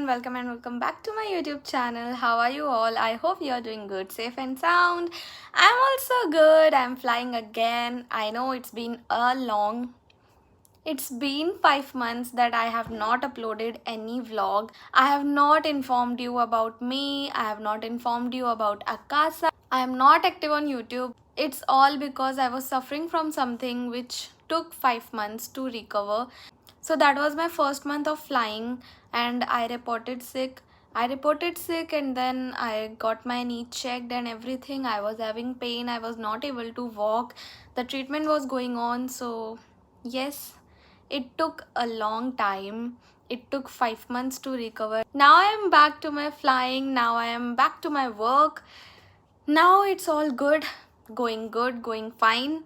and welcome back to my YouTube channel. How are you all? I hope you are doing good, safe and sound. I'm also good. I'm flying again. I know it's been 5 months that I have not uploaded any vlog. I have not informed you about me. I have not informed you about Akasa. I am not active on YouTube. It's all because I was suffering from something which took 5 months to recover. So that was my first month of flying and I reported sick. And then I got my knee checked and everything. I was having pain. I was not able to walk. The treatment was going on. So yes, it took a long time. It took 5 months to recover. Now I am back to my flying. Now I am back to my work. Now it's all good, going fine.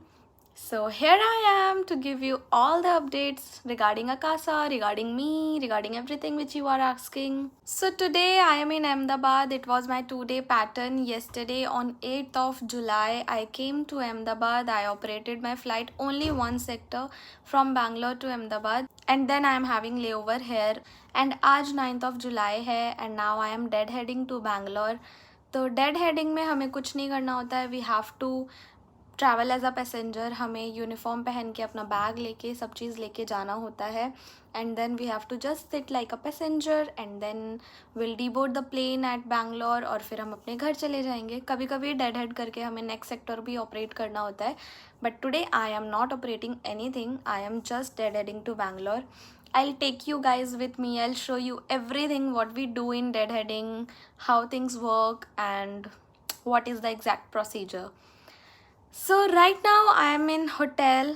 So here I am to give you all the updates regarding Akasa, regarding me, regarding everything which you are asking. So today I am in Ahmedabad. It was my 2-day pattern. Yesterday on 8th of July I came to Ahmedabad. I operated my flight only one sector from Bangalore to Ahmedabad and then I am having layover here. And आज 9th of July है and now I am deadheading to Bangalore. तो deadheading में हमें कुछ नहीं करना होता है. We have to travel as a passenger. हमें यूनिफॉर्म पहन के अपना बैग लेके सब चीज़ लेके जाना होता है and then we have to just sit like a passenger and then will deboard the plane at Bangalore और फिर हम अपने घर चले जाएंगे. कभी कभी डेड हेड करके हमें नेक्स्ट सेक्टर भी ऑपरेट करना होता है but today I am not operating anything. I am just deadheading to Bangalore. I'll take you guys with me. I'll show you everything what we do in deadheading, how things work and what is the exact procedure. So right now I am in hotel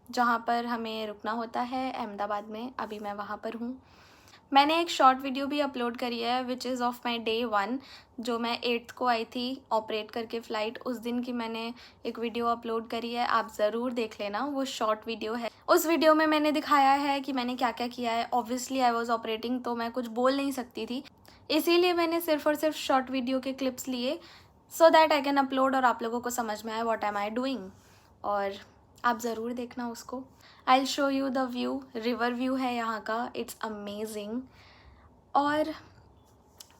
जहाँ पर हमें रुकना होता है अहमदाबाद में. अभी मैं वहाँ पर हूँ. मैंने एक शॉर्ट वीडियो भी अपलोड करी है which is of my day 1 जो मैं 8th को आई थी ऑपरेट करके फ़्लाइट. उस दिन की मैंने एक वीडियो अपलोड करी है. आप ज़रूर देख लेना. वो शॉर्ट वीडियो है. उस वीडियो में मैंने दिखाया है कि मैंने क्या क्या किया है. ऑब्वियसली आई वॉज ऑपरेटिंग तो मैं कुछ बोल नहीं सकती थी इसीलिए मैंने सिर्फ और सिर्फ शॉर्ट वीडियो के क्लिप्स लिए so that I can upload और आप लोगों को समझ में आए व्हाट एम आई डूइंग. और आप ज़रूर देखना उसको. I will show you the view. River view है यहाँ का. It's amazing. और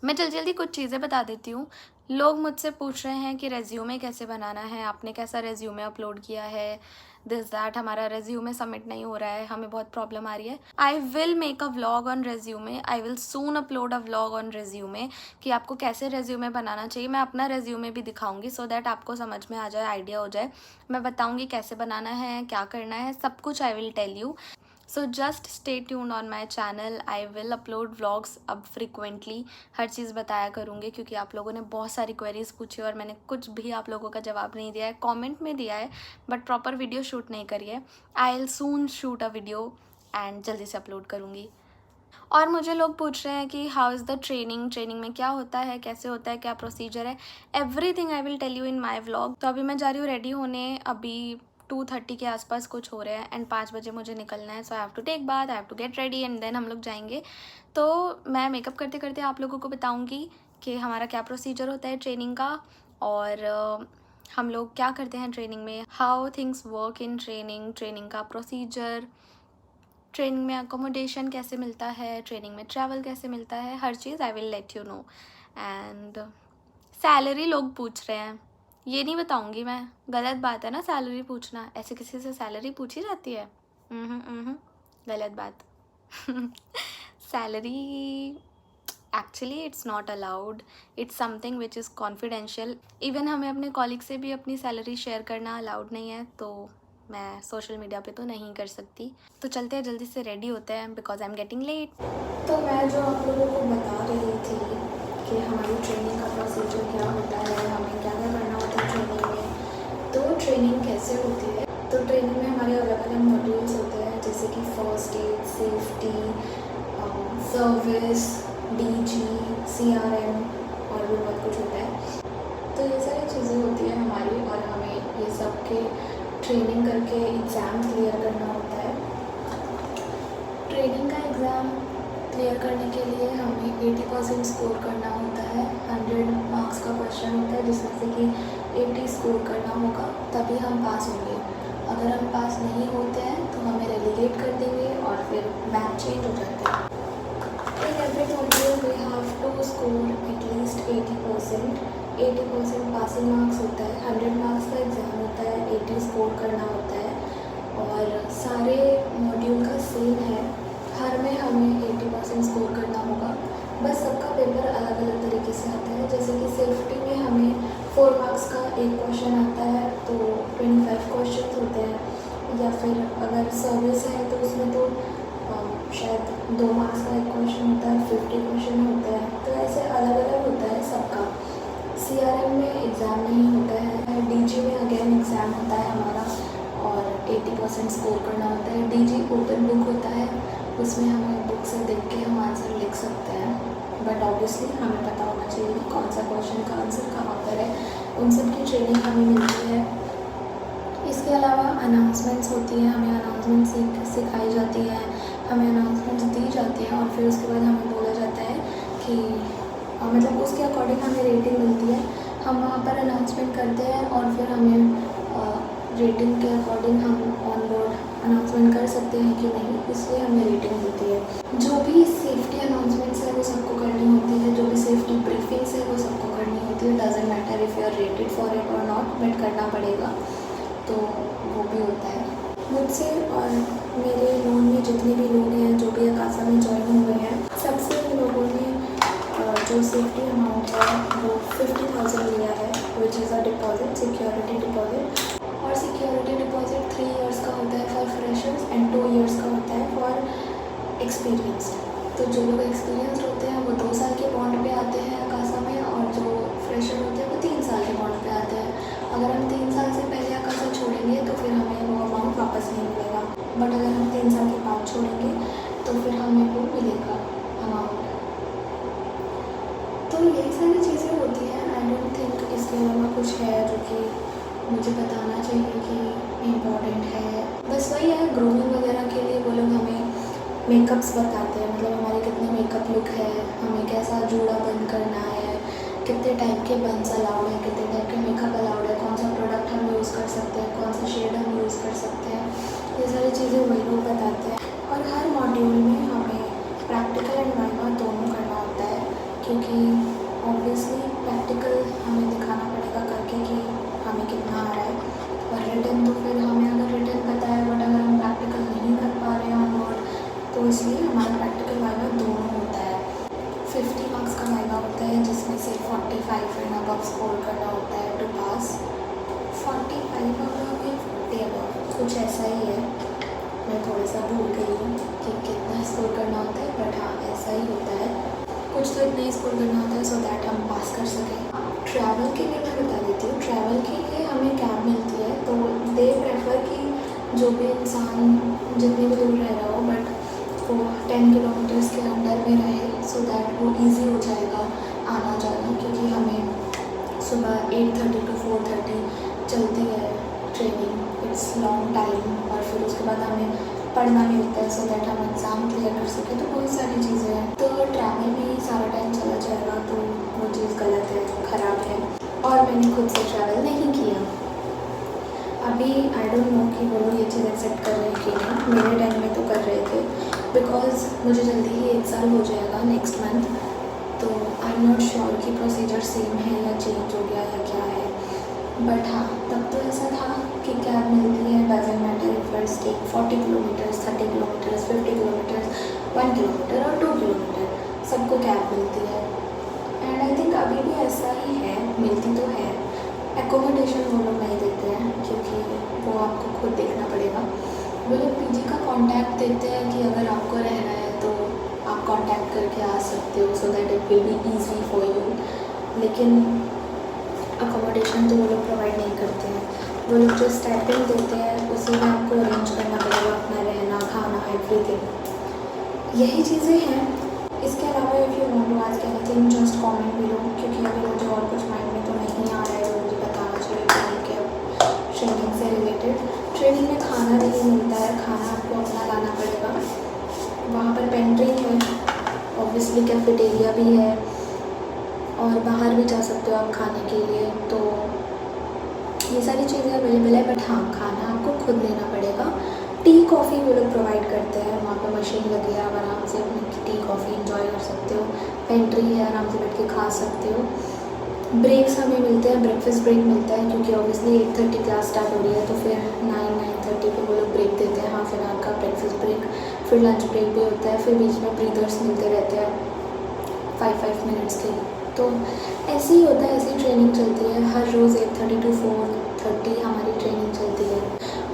मैं जल्दी कुछ चीज़ें बता देती हूँ. लोग मुझसे पूछ रहे हैं कि रेज्यूमे कैसे बनाना है, आपने कैसा रेज्यूमे अपलोड किया है, दिस दैट. हमारा रेज्यूमे सबमिट नहीं हो रहा है, हमें बहुत प्रॉब्लम आ रही है. I will make a vlog on resume. I will soon upload a vlog on resume कि आपको कैसे रेज्यूमे बनाना चाहिए. मैं अपना रेज्यूमे भी दिखाऊंगी सो दैट आपको समझ में आ जाए, आइडिया हो जाए. मैं बताऊंगी कैसे बनाना है, क्या करना है, सब कुछ I will tell you. So just stay tuned on my channel. I will upload vlogs अब फ्रिक्वेंटली. हर चीज़ बताया करूँगी क्योंकि आप लोगों ने बहुत सारी क्वेरीज पूछी और मैंने कुछ भी आप लोगों का जवाब नहीं दिया है. कमेंट में दिया है बट प्रॉपर वीडियो शूट नहीं करी है. I will soon shoot a video and जल्दी से अपलोड करूँगी. और मुझे लोग पूछ रहे हैं कि हाउ इज़ द ट्रेनिंग में क्या होता है, कैसे होता है, क्या प्रोसीजर है. Everything I will tell you in my vlog. तो अभी मैं जा रही हूँ रेडी होने. अभी 2:30 के आसपास कुछ हो रहे हैं एंड 5 बजे मुझे निकलना है. So I have to take bath, I have to get ready and then हम लोग जाएंगे. तो मैं मेकअप करते करते आप लोगों को बताऊंगी कि हमारा क्या प्रोसीजर होता है ट्रेनिंग का और हम लोग क्या करते हैं ट्रेनिंग में, how things work in training का प्रोसीजर, ट्रेनिंग में अकोमोडेशन कैसे मिलता है, ट्रेनिंग में ट्रैवल कैसे मिलता है, हर चीज़ I will let you know. And salary लोग पूछ रहे हैं, ये नहीं बताऊंगी मैं. गलत बात है ना सैलरी पूछना. ऐसे किसी से सैलरी पूछी जाती है? गलत बात. Salary actually it's not allowed. It's something which is confidential. Even हमें अपने कॉलीग से भी अपनी सैलरी शेयर करना अलाउड नहीं है. तो मैं सोशल मीडिया पे तो नहीं कर सकती. तो चलते हैं, जल्दी से रेडी होते हैं because I am getting late. तो मैं जो आप लोगों को बता रही थी कि हमारी ट्रेनिंग का प्रोसीजर क्या होता है, हमें क्या क्या करना होता है ट्रेनिंग में. तो ट्रेनिंग कैसे होती है, तो ट्रेनिंग में हमारे अलग अलग मॉड्यूल्स होते हैं जैसे कि first aid, safety, service, DG, CRM और भी बहुत कुछ होता है. तो ये सारी चीज़ें होती है हमारी और हमें ये सब के ट्रेनिंग करके एग्ज़ाम क्लियर करना होता है. ट्रेनिंग का एग्ज़ाम क्लियर करने के लिए हमें 80% स्कोर करना होता है. 100 मार्क्स का क्वेश्चन होता है जिसमें से कि 80 स्कोर करना होगा तभी हम पास होंगे. अगर हम पास नहीं होते हैं तो हमें रेलीगेट कर देंगे और फिर बैच चेंज हो जाता है. एक एवरेज मॉड्यूल में स्कोर एटलीस्ट 80% पासिंग मार्क्स होता है। 100 मार्क्स का एग्ज़ाम होता है, 80 स्कोर करना होता है और सारे मॉड्यूल का सेम है। हर में हमें 80% स्कोर करना होगा, बस सबका पेपर अलग अलग तरीके से आता है। जैसे कि सेफ्टी में हमें 4 मार्क्स का एक क्वेश्चन आता है तो 25 क्वेश्चन होते हैं, या फिर अगर सर्विस है तो उसमें तो शायद 2 मार्क्स का एक क्वेश्चन होता है, 50 क्वेश्चन होते हैं, तो ऐसे अलग अलग होता है सबका। CRM में एग्ज़ाम नहीं होता है, DG में अगेन एग्ज़ाम होता है हमारा और 80% स्कोर करना होता है। DG ओपन बुक होता है, उसमें हमें बुक से देख के हम आंसर लिख सकते हैं, बट ऑब्वियसली हमें पता होना चाहिए कि कौन सा क्वेश्चन का आंसर कहाँ पर है। उन सब की ट्रेनिंग हमें मिलती है। इसके अलावा अनाउंसमेंट्स होती हैं, हमें अनाउंसमेंट सिखाई जाती है, हमें अनाउंसमेंट्स दी जाती हैं और फिर उसके बाद हमें बोला जाता है कि मतलब उसके अकॉर्डिंग हमें रेटिंग मिलती है। हम वहाँ पर अनाउंसमेंट करते हैं और फिर हमें रेटिंग के अकॉर्डिंग हम ऑन बोर्ड अनाउंसमेंट कर सकते हैं कि नहीं, इसलिए हमें रेटिंग मिलती है। जो भी सेफ्टी अनाउंसमेंट्स है वो सबको करनी होती है, जो भी सेफ्टी ब्रीफिंग्स है वो सबको करनी होती है। Doesn't matter if you are rated for it और नॉट, बट करना पड़ेगा, तो वो भी होता है। मुझसे और मेरे नोन में जितने भी लोग हैं जो भी अकासा में ज्वाइन हुए हैं, सबसे लोगों ने जो सेफ्टी अमाउंट है वो 50,000 लिया है, which is a deposit, security deposit. और सिक्योरिटी डिपॉजिट 3 इयर्स का होता है फॉर फ्रेशर्स एंड 2 इयर्स का होता है फॉर एक्सपीरियंस्ड। तो जो लोग एक्सपीरियंस्ड होते हैं वो 2 साल के बॉन्ड पे आते हैं अकासा में, और जो फ्रेशर होते हैं वो 3 साल के बॉन्ड पे आते हैं। अगर हम 3 साल से पहले अकासा छोड़ेंगे तो फिर हमें वो अमाउंट वापस नहीं मिलेगा, बट अगर हम 3 साल के बाद छोड़ेंगे तो फिर हमें वो मिलेगा अमाउंट। तो यही सारी चीज़ें होती हैं। आई डोंट थिंक इसके अलावा कुछ है जो कि मुझे बताना चाहिए कि इम्पॉर्टेंट है। बस वही है, ग्रूमिंग वगैरह के लिए वो लोग हमें मेकअप्स बताते हैं, मतलब हमारे कितने मेकअप लुक है, हमें कैसा जूड़ा बंद करना है, कितने टाइप के बंस अलाउड है, कितने टाइप के मेकअप अलाउड है, कौन सा प्रोडक्ट हम यूज़ कर सकते हैं, कौन सा शेड हम यूज़ कर सकते हैं, ये सारी चीज़ें वही लोग बताते हैं। और हर मॉड्यूल में हमें प्रैक्टिकल एंड वाइवा दोनों करना होता है, क्योंकि ऑब्वियसली प्रैक्टिकल हमें दिखाना पड़ेगा करके कि हमें कितना आ रहा है, और रिटन तो फिर हमें अगर रिटन पता है बट अगर हम प्रैक्टिकल नहीं कर पा रहे हैं ऑन बोर्ड, तो इसलिए हमारा प्रैक्टिकल वाइवा दोनों होता है। 50 मार्क्स का वाइवा होता है जिसमें से 45 एंड अबव स्कोर करना होता है टू पास। 45 अबव या 40 अबव, कुछ ऐसा ही है, मैं थोड़ा सा भूल गई हूँ कि कितना स्कोर करना होता है, बट हाँ ऐसा ही होता है। कुछ तो इतना ही स्कोर करना होता है सो दैट हम पास कर सकें। ट्रैवल के लिए मैं बता देती हूँ, ट्रैवल के लिए हमें कैब मिलती है, तो दे प्रेफर कि जो भी इंसान जितनी भी दूर रह रहा हो बट वो 10 किलोमीटर्स के अंडर में रहे, सो दैट वो ईजी हो जाएगा आना जाना, क्योंकि हमें सुबह 8:30 to 4:30 चलती है ट्रेनिंग, इट्स लॉन्ग टाइम, और फिर उसके बाद हमें पढ़ना भी होता है सो दैट हम एग्ज़ाम क्लियर कर सकें। तो बहुत सारी चीज़ें हैं, तो ट्रैवल में ही सारा टाइम चला जाएगा, तो वो चीज़ गलत है, ख़राब है, और मैंने खुद से ट्रैवल नहीं किया। अभी आई डोंट नो कि वो लोग ये चीज़ एक्सेप्ट कर रहे हैं कि नहीं, मेरे टाइम में तो कर रहे थे, बिकॉज मुझे जल्दी ही 1 साल हो जाएगा नेक्स्ट मंथ, तो आई एम नॉट श्योर कि प्रोसीजर सेम है या चेंज हो गया या क्या है। बट हाँ, तब तो ऐसा था कि कैब मिलती है, doesn't matter if you take 40 kilometres, 30 kilometres, 50 kilometres, 1 kilometre और 2 किलोमीटर, सबको कैब मिलती है। एंड आई थिंक अभी भी ऐसा ही है, मिलती तो है। एकोमोडेशन वो लोग नहीं देते हैं क्योंकि वो आपको खुद देखना पड़ेगा। वो लोग पीजी का कॉन्टैक्ट देते हैं कि अगर आपको रहना है तो आप कॉन्टैक्ट करके आ सकते हो, so that it will be easy for you, लेकिन अकोमोडेशन तो वो लोग प्रोवाइड नहीं करते हैं। वो लोग जो स्टाइपेंड देते हैं उसी में आपको अरेंज करना पड़ेगा अपना रहना, खाना, एवरीथिंग, यही चीज़ें हैं। इसके अलावा if you want to ask anything just comment below, क्योंकि अभी मुझे और कुछ माइंड में तो नहीं आ रहा है जो मुझे बताना चाहिए ट्रेनिंग से रिलेटेड। ट्रेनिंग में खाना नहीं मिलता है, खाना आपको अपना लाना पड़ेगा। वहाँ पर पेंट्री है, ऑब्वियसली कैफेटेरिया भी है, और बाहर भी जा सकते हो आप खाने के लिए, तो ये सारी चीज़ें अवेलेबल है। बट हाँ, खाना आपको खुद लेना पड़ेगा। टी कॉफ़ी वो लोग प्रोवाइड करते हैं, वहाँ पर मशीन लगी है, आप आराम से अपनी टी कॉफ़ी इंजॉय कर सकते हो। पेंट्री है, आराम से बैठ के खा सकते हो। ब्रेक्स हमें मिलते हैं, ब्रेकफास्ट ब्रेक मिलता है क्योंकि ऑब्वियसली 8:30 क्लास स्टार्ट हो रही है, तो फिर 9-9:30 पे वो लोग ब्रेक देते हैं, हाफ एन आवर का ब्रेकफास्ट ब्रेक। फिर लंच ब्रेक भी होता है, फिर बीच में ब्रीदर्स मिलते रहते हैं 5-5 मिनट्स के। तो ऐसे ही होता है, ऐसी ट्रेनिंग चलती है हर रोज़ 8:30 to 4:30 हमारी ट्रेनिंग चलती है।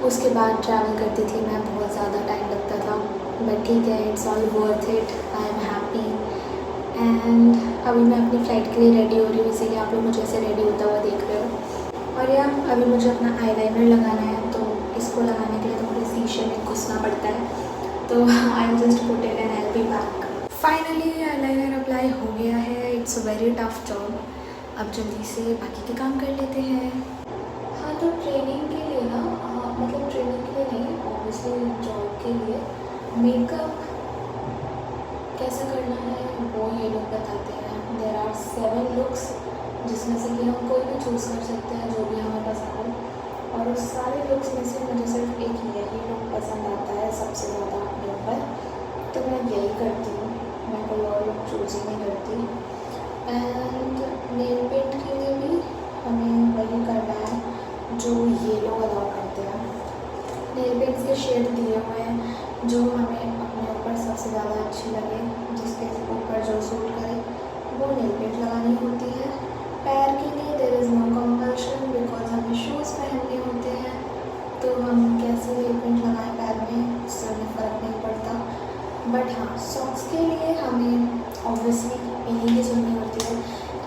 उसके बाद ट्रैवल करती थी मैं, बहुत ज़्यादा टाइम लगता था, बट ठीक है, it's all worth it, I am happy. And अभी मैं अपनी फ़्लाइट के लिए रेडी हो रही हूँ, इसीलिए आप लोग मुझे ऐसे रेडी होता हुआ देख रहे हो। और यार अभी मुझे अपना आईलाइनर लगाना है, तो इसको लगाने के लिए तो मुझे शीशे में घुसना पड़ता है, तो I just put it and I will be back. Finally eyeliner apply हो गया है। It's a very tough job. अब जल्दी से बाकी के काम कर लेते हैं। हाँ, तो ट्रेनिंग के लिए ना, मतलब ट्रेनिंग के लिए नहीं, ऑब्वियसली जॉब के लिए मेकअप कैसे करना है वो ये लोग बताते हैं। देयर आर 7 लुक्स, जिसमें से कि हम कोई भी चूज़ कर सकते हैं जो भी हमें पसंद हो। और उस सारे लुक्स में से मुझे सिर्फ एक यही लुक पसंद आता है सबसे ज़्यादा अपने ऊपर, तो मैं यही करती हूँ, मैं कोई और लुक चूज़ ही नहीं करती। एंड नेल पेंट के लिए भी हमें वही करना है जो ये लोग अलाउ करते हैं। नेल पेंट्स के शेड दिए हुए हैं जो हमें अपने ऊपर सबसे ज़्यादा अच्छी लगे, जिसके ऊपर जो सूट करे वो नेल पेंट लगानी होती है। पैर के लिए there is no compulsion, because हमें शूज़ पहनने होते हैं, तो हम कैसे नेल पेंट लगाएं पैर में उससे हमें फ़र्क नहीं पड़ता। बट हाँ, सॉक्स के लिए हमें ऑब्वियसली इन्हीं की सुननी होती है,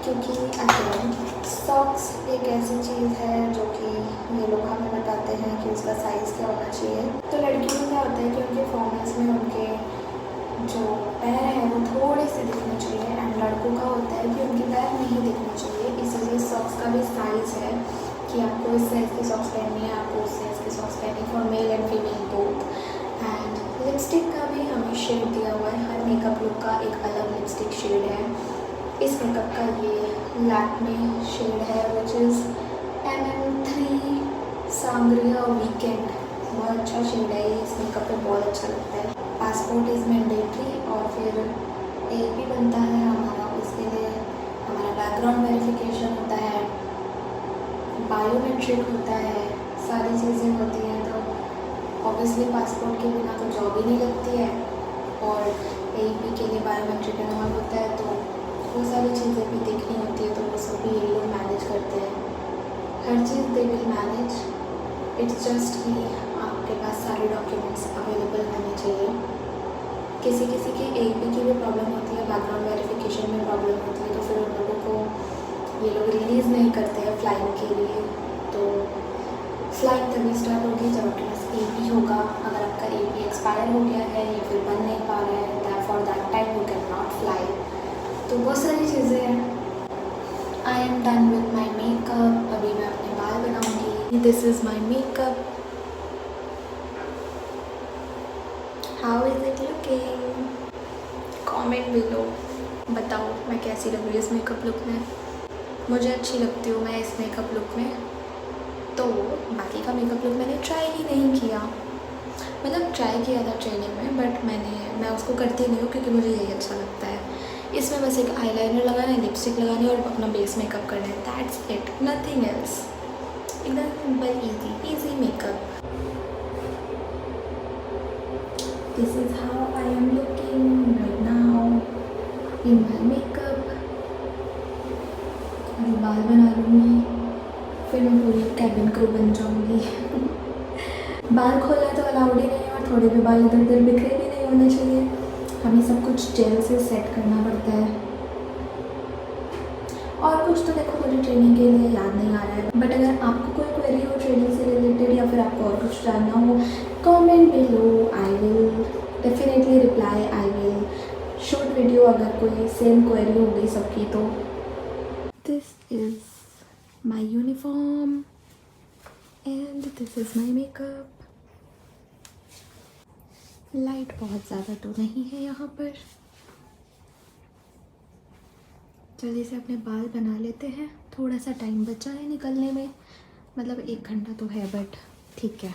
क्योंकि अगेन सॉक्स एक ऐसी चीज़ है जो कि ये लोग हमें बताते हैं कि उसका साइज़ क्या होना चाहिए। तो लड़कियों में क्या होता है कि उनके फॉर्मल्स में उनके जो पैर हैं वो थोड़े से दिखने चाहिए, एंड लड़कों का होता है कि उनके पैर नहीं दिखने चाहिए। इसलिए सॉक्स का भी साइज़ है कि आपको इस साइज़ के सॉक्स पहननी है, आपको उस साइज़ के सॉक्स पहननी for male and female both. And lipstick का भी हमें शेड दिया हुआ है, हर मेकअप लुक का एक अलग लिपस्टिक शेड है। इस मेकअप का ये लैक्मे शेड है, विच इज़ MM3 सांग्रिया वीकेंड। बहुत अच्छा शेड है ये, इस मेकअप पे बहुत अच्छा लगता है। पासपोर्ट इज़ मैंडेटरी, और फिर एक भी बनता है हमारा, उसके लिए हमारा बैकग्राउंड वेरिफिकेशन होता है, बायोमेट्रिक होता है, सारी चीज़ें होती हैं। तो ऑब्वियसली पासपोर्ट के बिना तो जॉब ही नहीं लगती है, और AEP के लिए बायोमेट्रिक एंड ऑल होता है, तो वो सारी चीज़ें भी देखनी होती है, तो वो सब भी ये लोग मैनेज करते हैं। हर चीज़ they will manage, it's just कि आपके पास सारे डॉक्यूमेंट्स अवेलेबल होने चाहिए। किसी किसी की AEP की भी प्रॉब्लम होती है, बैकग्राउंड वेरिफिकेशन में प्रॉब्लम होती है, तो फिर उन लोगों को ये लोग रिलीज़ नहीं करते हैं फ्लाइंग के लिए। तो फ्लाइंग तभी स्टार्ट होगी जब आपके पास AEP होगा। अगर आपका AEP एक्सपायर हो गया है या फिर बन नहीं पा रहा है, for that time you can not fly. तो बहुत सारी चीज़ें हैं। I am done with my makeup. अभी मैं अपने बाल बनाऊँगी। This is my makeup. How is it looking? Comment below, बताओ मैं कैसी लग रही हूँ इस मेकअप लुक में। मुझे अच्छी लगती हूँ मैं इस मेकअप लुक में। तो बाकी का मेकअप लुक मैंने ट्राई ही नहीं किया, मतलब ट्राई किया था ट्रेनिंग में, बट मैं उसको करती नहीं हूँ क्योंकि मुझे यही अच्छा लगता है। इसमें बस एक आईलाइनर लगाना है, लिपस्टिक लगानी है और अपना बेस मेकअप करना है, दैट्स इट, नथिंग एल्स। एकदम simple easy makeup. This is how I am looking right now in my makeup. अभी बाल बना लूँगी, फिर मैं पूरी कैबिन क्रू बन जाऊँगी। बाल खोलना तो अलाउड ही नहीं है, और थोड़े भी बाल इधर उधर बिखरे भी नहीं होने चाहिए। हमें सब कुछ जेल से सेट करना पड़ता है। और कुछ तो देखो मुझे ट्रेनिंग के लिए याद नहीं आ रहा है, बट अगर आपको कोई क्वेरी हो ट्रेनिंग से रिलेटेड या फिर आपको और कुछ जानना हो, comment below, I will definitely reply. I will shoot video अगर कोई सेम क्वेरी हो गई सबकी तो। This is my uniform and this is my makeup. Light बहुत ज़्यादा तो नहीं है यहाँ पर। जल्दी से अपने बाल बना लेते हैं, थोड़ा सा टाइम बचा है निकलने में, मतलब 1 घंटा तो है, बट ठीक है।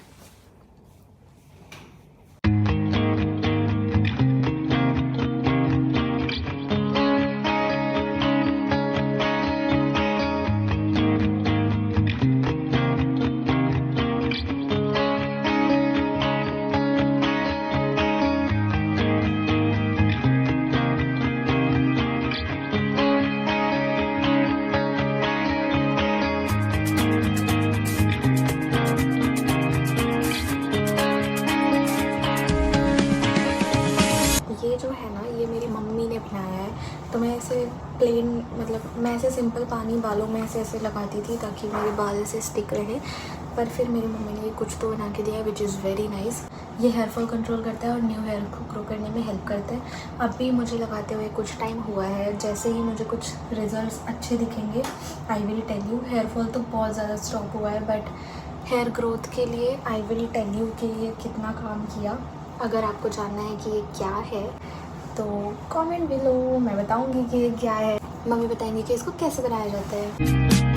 मैं ऐसे प्लेन मतलब मैं ऐसे सिंपल पानी बालों में ऐसे ऐसे लगाती थी ताकि मेरे बाल ऐसे स्टिक रहे, पर फिर मेरी मम्मी ने कुछ तो बना के दिया विच इज़ वेरी नाइस। ये हेयर फॉल कंट्रोल करता है और न्यू हेयर को ग्रो करने में हेल्प करता है। अभी मुझे लगाते हुए कुछ टाइम हुआ है, जैसे ही मुझे कुछ रिजल्ट्स अच्छे दिखेंगे I will tell you. Hair fall तो बहुत ज़्यादा स्टॉप हुआ है, बट हेयर ग्रोथ के लिए आई विल टेल यू कि ये कितना काम किया। अगर आपको जानना है कि ये क्या है तो कमेंट बिलो, मैं बताऊंगी कि ये क्या है। मम्मी बताएंगी कि इसको कैसे बनाया जाता है।